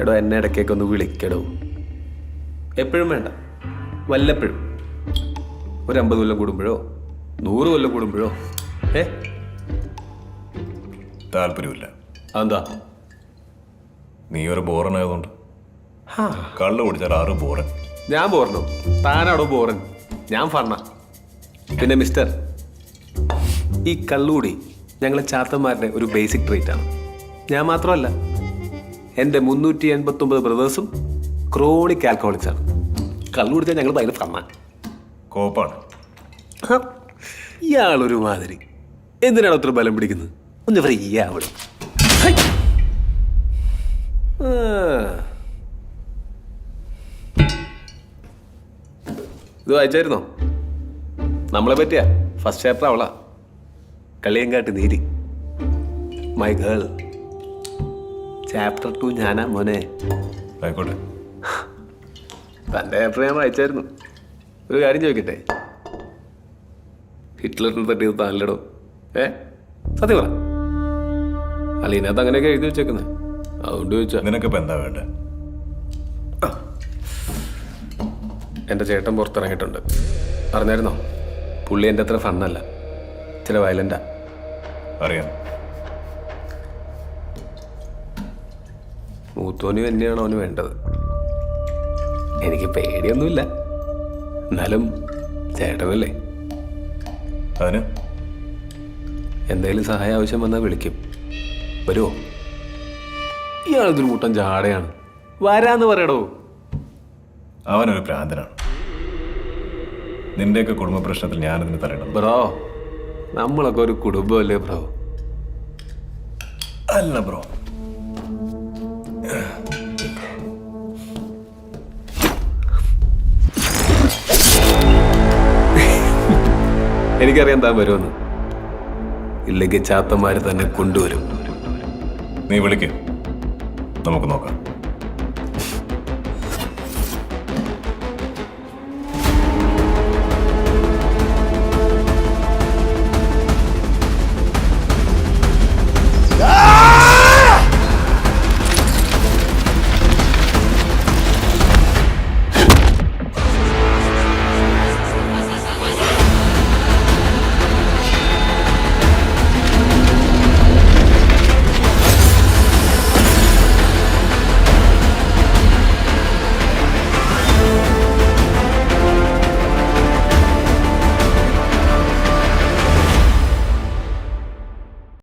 എടോ എന്നെ ഇടയ്ക്കൊക്കെ ഒന്ന് വിളിക്കടോ. എപ്പോഴും വേണ്ട, വല്ലപ്പോഴും. ഒരു 50 കൊല്ലം കൂടുമ്പോഴോ 100 കൊല്ലം കൂടുമ്പോഴോ. താല്പര്യമില്ല. അതെന്താ? നീ ഒരു ബോറനായതുകൊണ്ട്. കള്ളു കുടിച്ചാൽ 6 ബോറൻ. ഞാൻ ബോറനോ? താനാടോ ബോറൻ? ഞാൻ ഫണ്ണ. പിന്നെ മിസ്റ്റർ, ഈ കള്ളുകൂടി ഞങ്ങളെ ചാത്തന്മാരുടെ ഒരു ബേസിക് ട്രീറ്റ് ആണ്. ഞാൻ മാത്രമല്ല, എൻ്റെ 389 ബ്രദേഴ്സും ക്രോണിക് ആൽക്കഹോളിക്സ് ആണ്. കള്ളു കുടിച്ചാൽ ഞങ്ങൾ ഭയങ്കര ഫണ്ണ. കോപ്പാണ്. ഇയാളൊരു മാതിരി. എന്തിനാണ് അത്ര ബലം പിടിക്കുന്നത്? ഒന്ന് ഫ്രീ ആവണം. ഇത് വായിച്ചായിരുന്നോ? നമ്മളെ പറ്റിയാ ഫസ്റ്റ് ചാപ്റ്റർ അവളാ. Kaliyankattu Neeri, my girl. Chapter 2 ഞാനാ മോനെ. ആയിക്കോട്ടെ. തൻ്റെ ചാപ്റ്റർ ഞാൻ വായിച്ചായിരുന്നു. ഒരു കാര്യം ചോദിക്കട്ടെ, ഹിറ്റ്ലറിനെ തട്ടിയത് താനല്ലടോ? സത്യം പറ. അല്ല, ഇതിനകത്ത് അങ്ങനെയൊക്കെ എഴുതി വെച്ചേക്കുന്നത്, അതുകൊണ്ട് ചോദിച്ചാ. നിനക്കിപ്പോ എന്താ വേണ്ടേ? എൻ്റെ ചേട്ടൻ പുറത്തിറങ്ങിയിട്ടുണ്ട്, അറിഞ്ഞായിരുന്നോ? പുള്ളി എൻ്റെ അത്ര ഫണ്ണല്ല, ചില വയലൻ്റാ. അറിയാം. മൂത്തോനും തന്നെയാണ് അവന് വേണ്ടത്. എനിക്ക് പേടിയൊന്നുമില്ല, എന്നാലും ചേട്ടനല്ലേ. അതിന് എന്തെങ്കിലും സഹായം ആവശ്യം വന്നാൽ വിളിക്കും. വരുമോ? ഇയാളിതൊരു കൂട്ടം ജാടയാണ്. വരാന്ന് പറയടോ. അവനൊരു ഭ്രാന്തനാണ്. നിന്റെയൊക്കെ കുടുംബ പ്രശ്നത്തിൽ ഞാനതിന് തരണം. ബ്രോ, നമ്മളൊക്കെ ഒരു കുടുംബമല്ലേ ബ്രോ? അല്ല ബ്രോ. എനിക്കറിയാം താൻ വരുമെന്ന്. ഇല്ലെങ്കിൽ ചാത്തന്മാര് തന്നെ കൊണ്ടുവരും. നീ വിളിക്ക്, നമുക്ക് നോക്കാം.